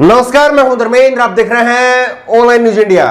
नमस्कार, मैं हूं धर्मेंद्र। आप देख रहे हैं ऑनलाइन न्यूज इंडिया।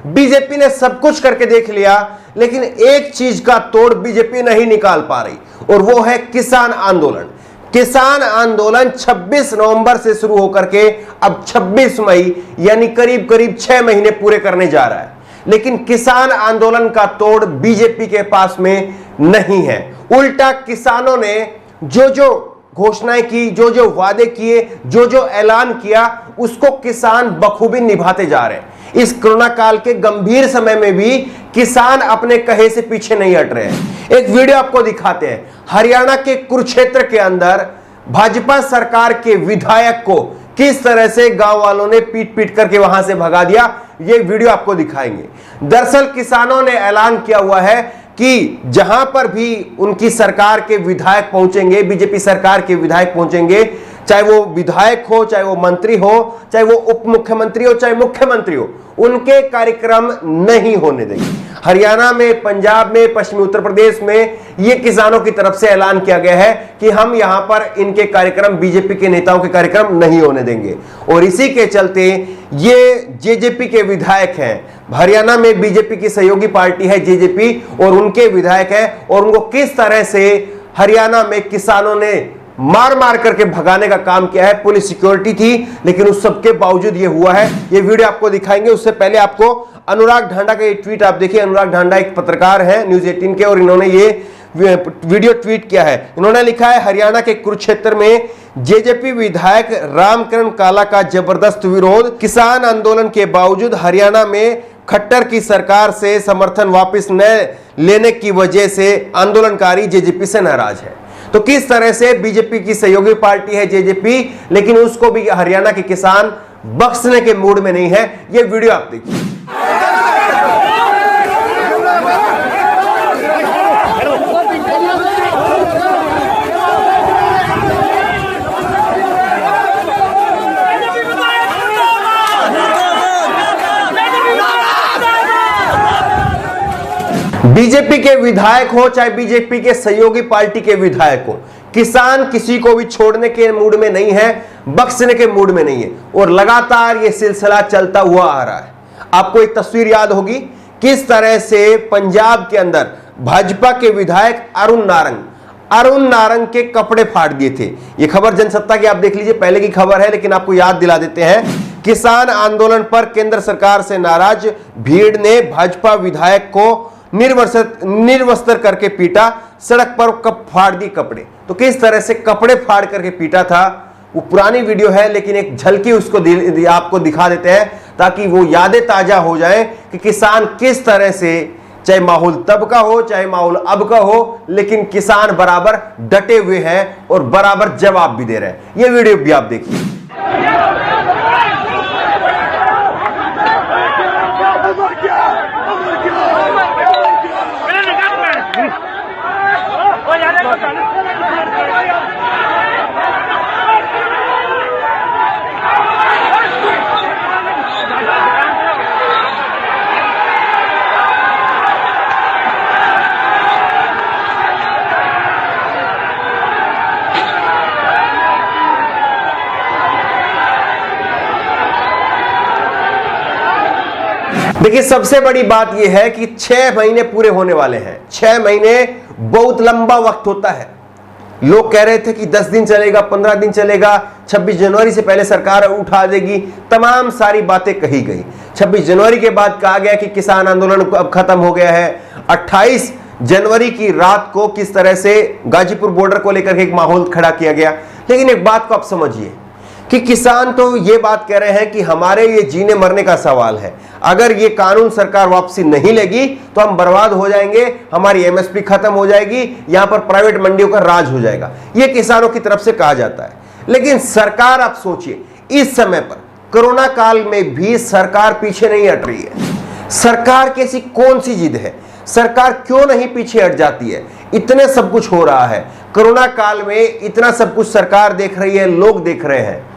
बीजेपी ने सब कुछ करके देख लिया, लेकिन एक चीज का तोड़ बीजेपी नहीं निकाल पा रही, और वो है किसान आंदोलन। किसान आंदोलन 26 नवंबर से शुरू होकर के अब 26 मई यानी करीब करीब 6 महीने पूरे करने जा रहा है, लेकिन किसान आंदोलन का तोड़ बीजेपी के पास में नहीं है। उल्टा किसानों ने जो घोषणाएं की, जो वादे किए, जो ऐलान किया, उसको किसान बखूबी निभाते जा रहे हैं। इस कोरोना काल के गंभीर समय में भी किसान अपने कहे से पीछे नहीं हट रहे हैं। एक वीडियो आपको दिखाते हैं। हरियाणा के कुरुक्षेत्र के अंदर भाजपा सरकार के विधायक को किस तरह से गांव वालों ने पीट पीट करके वहां से भगा दिया, ये वीडियो आपको दिखाएंगे। दरअसल किसानों ने ऐलान किया हुआ है कि जहां पर भी उनकी सरकार के विधायक पहुंचेंगे, बीजेपी सरकार के विधायक पहुंचेंगे, चाहे वो विधायक हो, चाहे वो मंत्री हो, चाहे वो उप मुख्यमंत्री हो, चाहे मुख्यमंत्री हो, उनके कार्यक्रम नहीं होने देंगे। हरियाणा में, पंजाब में, पश्चिमी उत्तर प्रदेश में ये किसानों की तरफ से ऐलान किया गया है कि हम यहां पर इनके कार्यक्रम, बीजेपी के नेताओं के कार्यक्रम नहीं होने देंगे। और इसी के चलते ये जेजेपी के विधायक हैं, हरियाणा में बीजेपी की सहयोगी पार्टी है जेजेपी, और उनके विधायक हैं, और उनको किस तरह से हरियाणा में किसानों ने मार मार करके भगाने का काम किया है। पुलिस सिक्योरिटी थी, लेकिन उस सब के बावजूद ये हुआ है। ये वीडियो आपको दिखाएंगे। उससे पहले आपको अनुराग ढांडा का ये ट्वीट आप देखिए। अनुराग ढांडा एक पत्रकार है न्यूज 18 के, और इन्होंने ये वीडियो ट्वीट किया है। इन्होंने लिखा है, हरियाणा के कुरुक्षेत्र में जेजेपी विधायक रामकरण काला का जबरदस्त विरोध। किसान आंदोलन के बावजूद हरियाणा में खट्टर की सरकार से समर्थन वापस न लेने की वजह से आंदोलनकारी जेजेपी से नाराज है। तो किस तरह से बीजेपी की सहयोगी पार्टी है जेजेपी, लेकिन उसको भी हरियाणा के किसान बख्शने के मूड में नहीं है। ये वीडियो आप देखिए। बीजेपी के विधायक हो, चाहे बीजेपी के सहयोगी पार्टी के विधायक हो, किसान किसी को भी छोड़ने के मूड में नहीं है, बख्शने के मूड में नहीं है, और लगातार ये सिलसिला चलता हुआ आ रहा है। आपको एक तस्वीर याद होगी किस तरह से पंजाब के अंदर भाजपा के विधायक अरुण नारंग के कपड़े फाड़ दिए थे। ये खबर जनसत्ता की आप देख लीजिए, पहले की खबर है, लेकिन आपको याद दिला देते हैं। किसान आंदोलन पर केंद्र सरकार से नाराज भीड़ ने भाजपा विधायक को निर्वस्त्र करके पीटा, सड़क पर कब फाड़ दी कपड़े। तो किस तरह से कपड़े फाड़ करके पीटा था, वो पुरानी वीडियो है, लेकिन एक झलकी उसको आपको दिखा देते हैं, ताकि वो यादें ताजा हो जाएं कि किसान किस तरह से, चाहे माहौल तब का हो, चाहे माहौल अब का हो, लेकिन किसान बराबर डटे हुए हैं और बराबर जवाब भी दे रहे हैं। ये वीडियो भी आप देखिए। देखिए, सबसे बड़ी बात यह है कि 6 महीने पूरे होने वाले हैं। 6 महीने बहुत लंबा वक्त होता है। लोग कह रहे थे कि 10 दिन चलेगा, 15 दिन चलेगा, 26 जनवरी से पहले सरकार उठा देगी, तमाम सारी बातें कही गई। 26 जनवरी के बाद कहा गया कि किसान आंदोलन अब खत्म हो गया है। 28 जनवरी की रात को किस तरह से गाजीपुर बॉर्डर को लेकर के एक माहौल खड़ा किया गया। लेकिन एक बात को आप समझिए कि किसान तो ये बात कह रहे हैं कि हमारे ये जीने मरने का सवाल है, अगर ये कानून सरकार वापसी नहीं लेगी तो हम बर्बाद हो जाएंगे, हमारी एमएसपी खत्म हो जाएगी, यहां पर प्राइवेट मंडियों का राज हो जाएगा, ये किसानों की तरफ से कहा जाता है। लेकिन सरकार, आप सोचिए, इस समय पर कोरोना काल में भी सरकार पीछे नहीं हट रही है। सरकार की ऐसी कौन सी जिद है, सरकार क्यों नहीं पीछे हट जाती है? इतने सब कुछ हो रहा है कोरोना काल में, इतना सब कुछ सरकार देख रही है, लोग देख रहे हैं।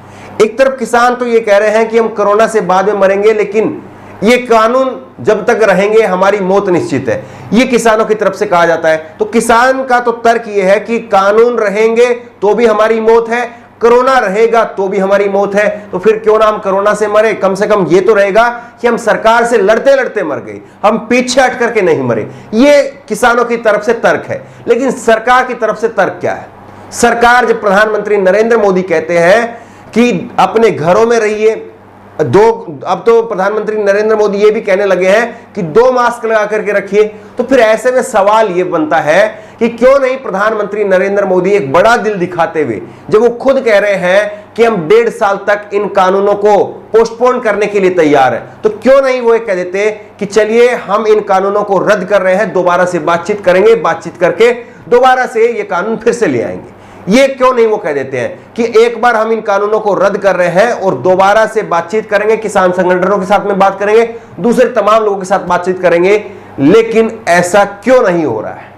एक तरफ किसान तो ये कह रहे हैं कि हम कोरोना से बाद में मरेंगे, लेकिन ये कानून जब तक रहेंगे हमारी मौत निश्चित है, ये किसानों की तरफ से कहा जाता है। तो किसान का तो तर्क ये है कि कानून रहेंगे तो भी हमारी मौत है, कोरोना रहेगा तो भी हमारी मौत है, तो फिर क्यों ना हम कोरोना से मरे, कम से कम ये तो रहेगा कि हम सरकार से लड़ते लड़ते मर गए, हम पीछे हट करके नहीं मरे। ये किसानों की तरफ से तर्क है। लेकिन सरकार की तरफ से तर्क क्या है? सरकार, जब प्रधानमंत्री नरेंद्र मोदी कहते हैं कि अपने घरों में रहिए, अब तो प्रधानमंत्री नरेंद्र मोदी ये भी कहने लगे हैं कि 2 मास्क लगा करके रखिए, तो फिर ऐसे में सवाल ये बनता है कि क्यों नहीं प्रधानमंत्री नरेंद्र मोदी एक बड़ा दिल दिखाते हुए, जब वो खुद कह रहे हैं कि हम 1.5 साल तक इन कानूनों को पोस्टपोन करने के लिए तैयार है, तो क्यों नहीं वो कह देते कि चलिए हम इन कानूनों को रद्द कर रहे हैं, दोबारा से बातचीत करेंगे, बातचीत करके दोबारा से ये कानून फिर से ले आएंगे। ये क्यों नहीं वो कह देते हैं कि एक बार हम इन कानूनों को रद्द कर रहे हैं और दोबारा से बातचीत करेंगे, किसान संगठनों के साथ में बात करेंगे, दूसरे तमाम लोगों के साथ बातचीत करेंगे। लेकिन ऐसा क्यों नहीं हो रहा है?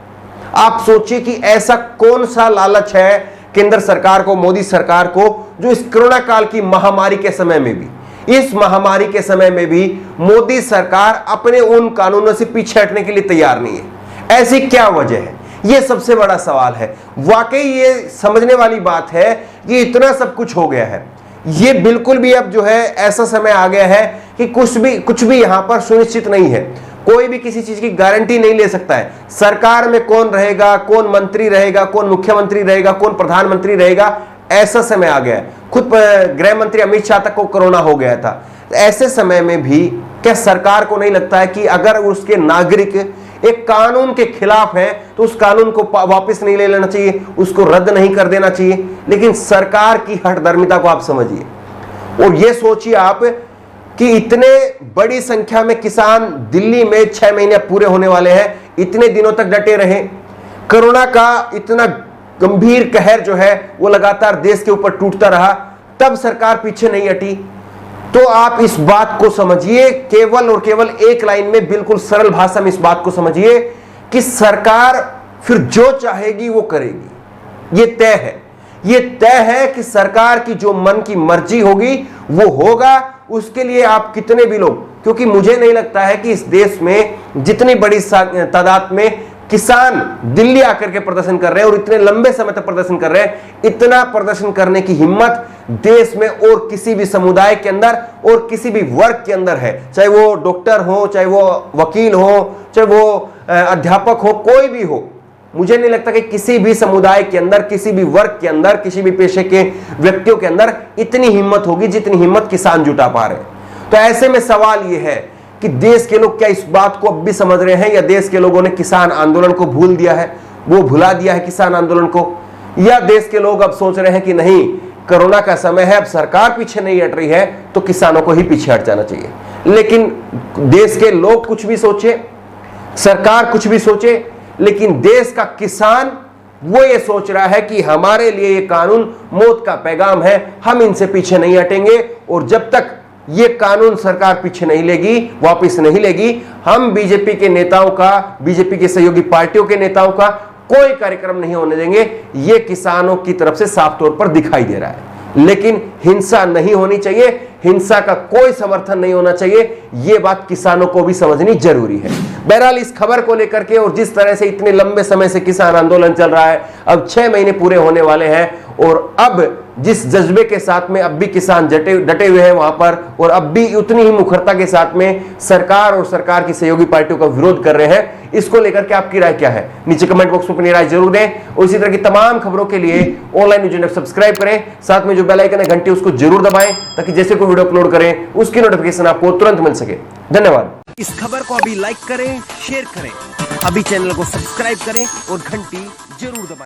आप सोचिए कि ऐसा कौन सा लालच है केंद्र सरकार को, मोदी सरकार को, जो इस कोरोना काल की महामारी के समय में भी, इस महामारी के समय में भी मोदी सरकार अपने उन कानूनों से पीछे हटने के लिए तैयार नहीं है। ऐसी क्या वजह है? यह सबसे बड़ा सवाल है। वाकई ये समझने वाली बात है कि इतना सब कुछ हो गया है, ये बिल्कुल भी अब जो है ऐसा समय आ गया है कि कुछ भी यहां पर सुनिश्चित नहीं है। कोई भी किसी चीज की गारंटी नहीं ले सकता है। सरकार में कौन रहेगा, कौन मंत्री रहेगा, कौन मुख्यमंत्री रहेगा, कौन प्रधानमंत्री रहेगा, ऐसा समय आ गया है। खुद गृह मंत्री अमित शाह तक को कोरोना हो गया था। ऐसे समय में भी क्या सरकार को नहीं लगता है कि अगर उसके नागरिक एक कानून के खिलाफ है तो उस कानून को वापस नहीं ले लेना चाहिए, उसको रद्द नहीं कर देना चाहिए? लेकिन सरकार की हठधर्मिता को आप समझिए और यह सोचिए आप कि इतने बड़ी संख्या में किसान दिल्ली में 6 महीने पूरे होने वाले हैं, इतने दिनों तक डटे रहे। कोरोना का इतना गंभीर कहर जो है वो लगातार देश के ऊपर टूटता रहा, तब सरकार पीछे नहीं हटी। तो आप इस बात को समझिए, केवल और केवल एक लाइन में, बिल्कुल सरल भाषा में इस बात को समझिए कि सरकार फिर जो चाहेगी वो करेगी। ये तय है, ये तय है कि सरकार की जो मन की मर्जी होगी वो होगा। उसके लिए आप कितने भी लोग, क्योंकि मुझे नहीं लगता है कि इस देश में जितनी बड़ी तादाद में किसान दिल्ली आकर के प्रदर्शन कर रहे हैं और इतने लंबे समय तक प्रदर्शन कर रहे हैं, इतना प्रदर्शन करने की हिम्मत देश में और किसी भी समुदाय के अंदर और किसी भी वर्ग के अंदर है। चाहे वो डॉक्टर हो, चाहे वो वकील हो, चाहे वो अध्यापक हो, कोई भी हो। मुझे नहीं लगता कि किसी भी समुदाय के अंदर, किसी भी वर्ग के अंदर, किसी भी पेशे के व्यक्तियों के अंदर इतनी हिम्मत होगी जितनी हिम्मत किसान जुटा पा रहे हैं। तो ऐसे में सवाल यह है कि देश के लोग क्या इस बात को अब भी समझ रहे हैं, या देश के लोगों ने किसान आंदोलन को भूल दिया है, वो भुला दिया है किसान आंदोलन को? या देश के लोग अब सोच रहे हैं कि नहीं, कोरोना का समय है, अब सरकार पीछे नहीं हट रही है तो किसानों को ही पीछे हट जाना चाहिए। लेकिन देश के लोग कुछ भी सोचे, सरकार कुछ भी सोचे, लेकिन देश का किसान वो ये सोच रहा है कि हमारे लिए ये कानून मौत का पैगाम है, हम इनसे पीछे नहीं हटेंगे। और जब तक ये कानून सरकार पीछे नहीं लेगी, वापस नहीं लेगी, हम बीजेपी के नेताओं का, बीजेपी के सहयोगी पार्टियों के नेताओं का कोई कार्यक्रम नहीं होने देंगे। ये किसानों की तरफ से साफ तौर पर दिखाई दे रहा है। लेकिन हिंसा नहीं होनी चाहिए, हिंसा का कोई समर्थन नहीं होना चाहिए, यह बात किसानों को भी समझनी जरूरी है। बहरहाल इस खबर को लेकर के, और जिस तरह से इतने लंबे समय से किसान आंदोलन चल रहा है, अब 6 महीने पूरे होने वाले हैं, और अब जिस जज्बे के साथ में अब भी किसान डटे हुए हैं वहां पर, और अब भी उतनी ही मुखरता के साथ में सरकार और सरकार की सहयोगी पार्टियों का विरोध कर रहे हैं, इसको लेकर के आपकी राय क्या है? नीचे कमेंट बॉक्स में अपनी राय जरूर दें। और इसी तरह की तमाम खबरों के लिए ऑनलाइन न्यूज इंडिया सब्सक्राइब करें, साथ में जो बेल आइकन है घंटी उसको जरूर दबाएं, ताकि जैसे कोई वीडियो अपलोड करें उसकी नोटिफिकेशन आपको तुरंत मिल सके। धन्यवाद। इस खबर को अभी लाइक करें, शेयर करें, अभी चैनल को सब्सक्राइब करें और घंटी जरूर दबाएं।